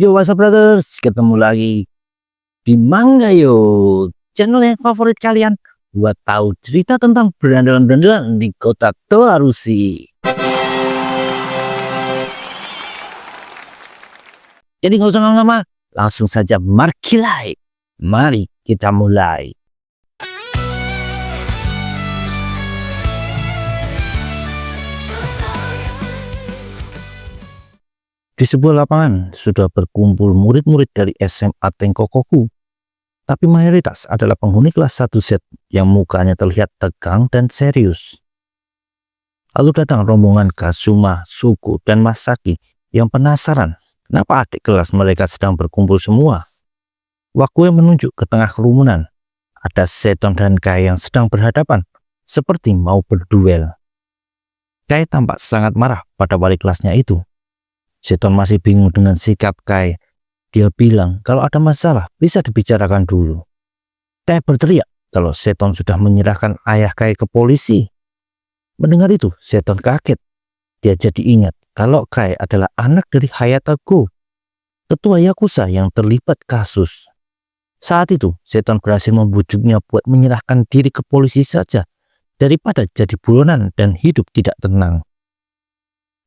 Yo, what's up brothers? Ketemu lagi di Mangga Yo, channel yang favorit kalian buat tahu cerita tentang berandalan-berandalan di kota Toarushi. Jadi nggak usah lama-lama, langsung saja markilai. Mari kita mulai. Di sebuah lapangan sudah berkumpul murid-murid dari SMA Tenkokoku, tapi mayoritas adalah penghuni kelas 1Z yang mukanya terlihat tegang dan serius. Lalu datang rombongan Kazuma, Suku, dan Masaki yang penasaran kenapa adik kelas mereka sedang berkumpul semua. Wakue menunjuk ke tengah kerumunan. Ada Seton dan Kai yang sedang berhadapan, seperti mau berduel. Kai tampak sangat marah pada wali kelasnya itu. Seton masih bingung dengan sikap Kai. Dia bilang kalau ada masalah bisa dibicarakan dulu. Kai berteriak kalau Seton sudah menyerahkan ayah Kai ke polisi. Mendengar itu, Seton kaget. Dia jadi ingat kalau Kai adalah anak dari Hayata Go, ketua Yakuza yang terlibat kasus. Saat itu, Seton berhasil membujuknya buat menyerahkan diri ke polisi saja daripada jadi buronan dan hidup tidak tenang.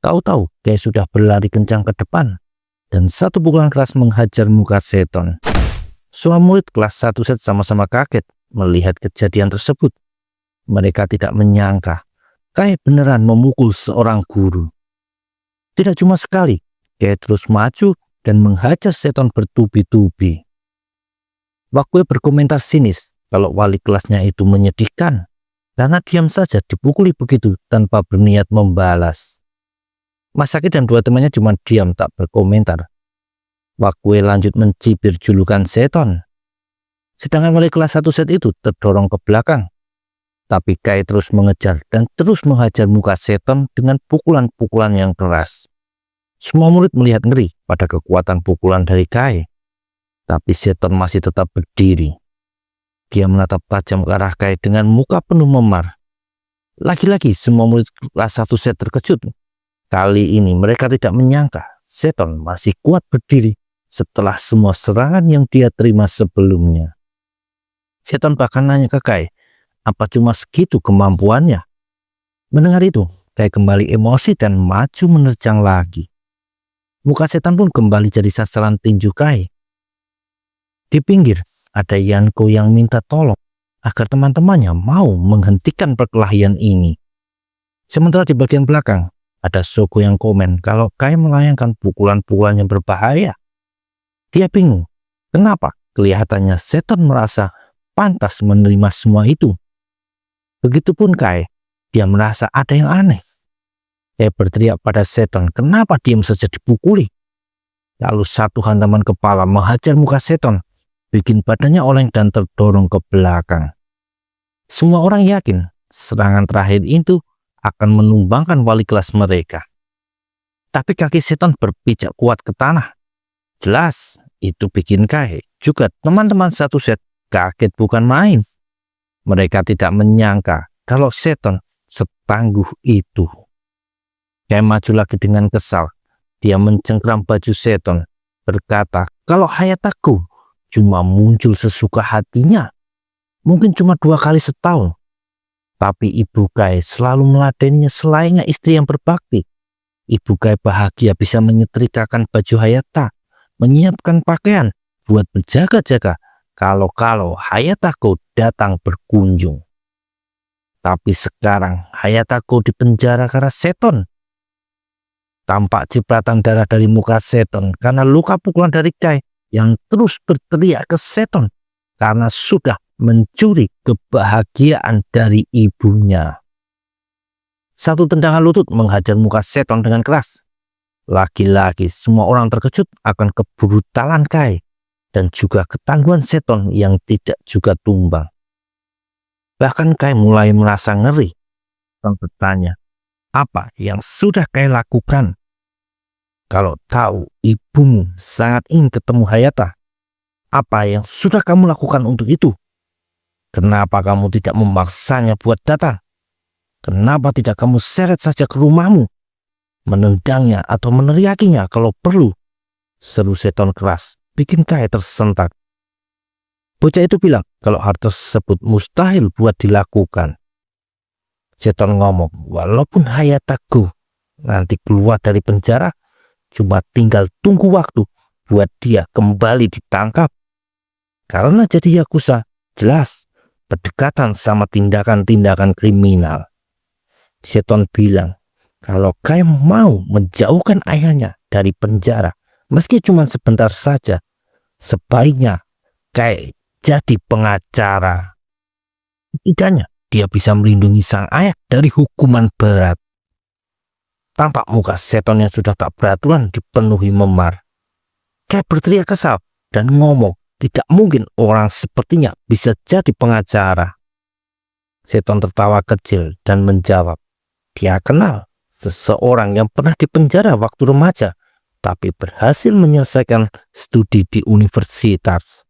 Tahu-tahu Kai sudah berlari kencang ke depan dan satu pukulan keras menghajar muka Seton. Semua murid kelas 1Z sama-sama kaget melihat kejadian tersebut. Mereka tidak menyangka Kai beneran memukul seorang guru. Tidak cuma sekali, Kai terus maju dan menghajar Seton bertubi-tubi. Wakue berkomentar sinis kalau wali kelasnya itu menyedihkan karena diam saja dipukuli begitu tanpa berniat membalas. Masaki dan dua temannya cuma diam tak berkomentar. Wakue lanjut mencibir julukan Seton. Sedangkan wali kelas 1Z itu terdorong ke belakang. Tapi Kai terus mengejar dan terus menghajar muka Seton dengan pukulan-pukulan yang keras. Semua murid melihat ngeri pada kekuatan pukulan dari Kai. Tapi Seton masih tetap berdiri. Dia menatap tajam ke arah Kai dengan muka penuh memar. Lagi-lagi semua murid kelas 1Z terkejut. Kali ini mereka tidak menyangka Seton masih kuat berdiri setelah semua serangan yang dia terima sebelumnya. Seton bahkan nanya ke Kai, apa cuma segitu kemampuannya? Mendengar itu, Kai kembali emosi dan maju menerjang lagi. Muka Seton pun kembali jadi sasaran tinju Kai. Di pinggir, ada Yanko yang minta tolong agar teman-temannya mau menghentikan perkelahian ini. Sementara di bagian belakang, ada Soko yang komen kalau Kai melayangkan pukulan-pukulan yang berbahaya. Dia bingung, kenapa kelihatannya Seton merasa pantas menerima semua itu. Begitupun Kai, dia merasa ada yang aneh. Kai berteriak pada Seton, kenapa diam saja dipukuli? Lalu satu hantaman kepala menghajar muka Seton, bikin badannya oleng dan terdorong ke belakang. Semua orang yakin serangan terakhir itu akan menumbangkan wali kelas mereka. Tapi kaki Seton berpijak kuat ke tanah. Jelas, itu bikin Kai juga teman-teman 1Z kaget bukan main. Mereka tidak menyangka kalau Seton setangguh itu. Kai maju lagi dengan kesal. Dia mencengkram baju Seton, berkata kalau Hayata Go cuma muncul sesuka hatinya. Mungkin cuma 2 kali setahun. Tapi Ibu Kai selalu meladeninya selayaknya istri yang berbakti. Ibu Kai bahagia bisa menyetrikakan baju Hayata, menyiapkan pakaian buat berjaga-jaga kalau Hayata Go datang berkunjung. Tapi sekarang Hayata Go dipenjara karena Seton. Tampak cipratan darah dari muka Seton karena luka pukulan dari Kai yang terus berteriak ke Seton karena sudah mencuri kebahagiaan dari ibunya. Satu tendangan lutut menghajar muka Seton dengan keras. Lagi-lagi semua orang terkejut akan kebrutalan Kai dan juga ketangguhan Seton yang tidak juga tumbang. Bahkan Kai mulai merasa ngeri dan bertanya, apa yang sudah Kai lakukan? Kalau tahu ibumu sangat ingin ketemu Hayata, apa yang sudah kamu lakukan untuk itu? Kenapa kamu tidak memaksanya buat datang? Kenapa tidak kamu seret saja ke rumahmu? Menendangnya atau meneriakinya kalau perlu? seru Seton keras, bikin Kai tersentak. Bocah itu bilang kalau hal tersebut mustahil buat dilakukan. Seton ngomong, walaupun Hayatago nanti keluar dari penjara, cuma tinggal tunggu waktu buat dia kembali ditangkap. Karena jadi Yakuza, jelas berdekatan sama tindakan-tindakan kriminal. Seton bilang kalau Kai mau menjauhkan ayahnya dari penjara, meski cuma sebentar saja, sebaiknya Kai jadi pengacara. Setidaknya dia bisa melindungi sang ayah dari hukuman berat. Tampak muka Seton yang sudah tak beraturan dipenuhi memar. Kai berteriak kesal dan ngomong tidak mungkin orang sepertinya bisa jadi pengacara. Seton tertawa kecil dan menjawab, dia kenal seseorang yang pernah dipenjara waktu remaja, tapi berhasil menyelesaikan studi di universitas.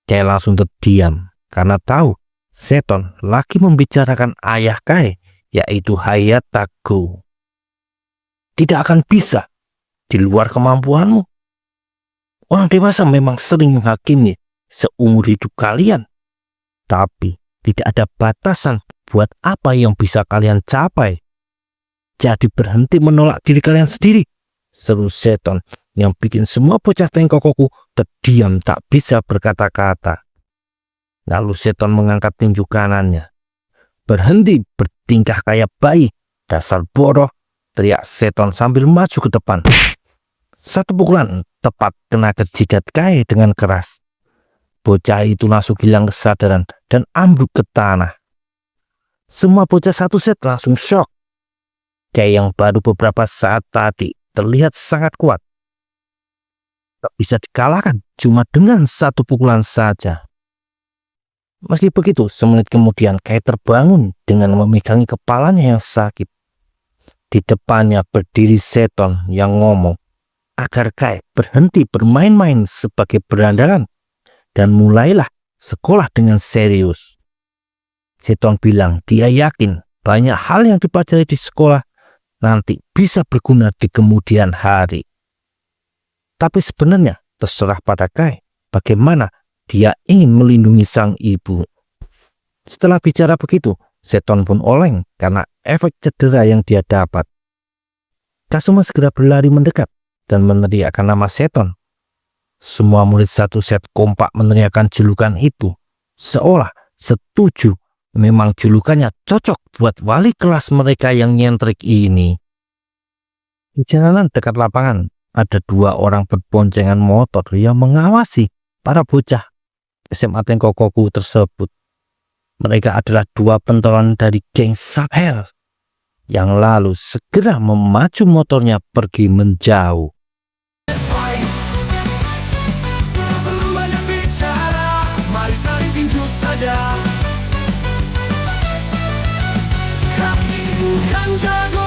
Kai langsung terdiam karena tahu Seton lagi membicarakan ayah Kai, yaitu Hayatago. Tidak akan bisa, di luar kemampuanmu. Orang dewasa memang sering menghakimi seumur hidup kalian, tapi tidak ada batasan buat apa yang bisa kalian capai. Jadi berhenti menolak diri kalian sendiri, seru Seton yang bikin semua bocah Tenkokoku terdiam tak bisa berkata-kata. Lalu Seton mengangkat tinju kanannya. Berhenti bertingkah kayak bayi, dasar bodoh, teriak Seton sambil maju ke depan. Satu pukulan tepat kena ke jidat Kai dengan keras. Bocah itu langsung hilang kesadaran dan ambruk ke tanah. Semua bocah satu set langsung shock. Kai yang baru beberapa saat tadi terlihat sangat kuat, tak bisa dikalahkan cuma dengan satu pukulan saja. Meski begitu, semenit kemudian Kai terbangun dengan memegangi kepalanya yang sakit. Di depannya berdiri Seton yang ngomong agar Kai berhenti bermain-main sebagai berandalan dan mulailah sekolah dengan serius. Seton bilang dia yakin banyak hal yang dipelajari di sekolah nanti bisa berguna di kemudian hari. Tapi sebenarnya terserah pada Kai bagaimana dia ingin melindungi sang ibu. Setelah bicara begitu, Seton pun oleng karena efek cedera yang dia dapat. Kazuma segera berlari mendekat dan meneriakkan nama Seton. Semua murid satu set kompak meneriakkan julukan itu, seolah setuju memang julukannya cocok buat wali kelas mereka yang nyentrik ini. Di jalanan dekat lapangan, ada dua orang berboncengan motor yang mengawasi para bocah SMA Tenkokoku tersebut. Mereka adalah dua pentolan dari geng Subhell yang lalu segera memacu motornya pergi menjauh. Perlu banyak bicara, mari saling tinju saja. Kami bukan jago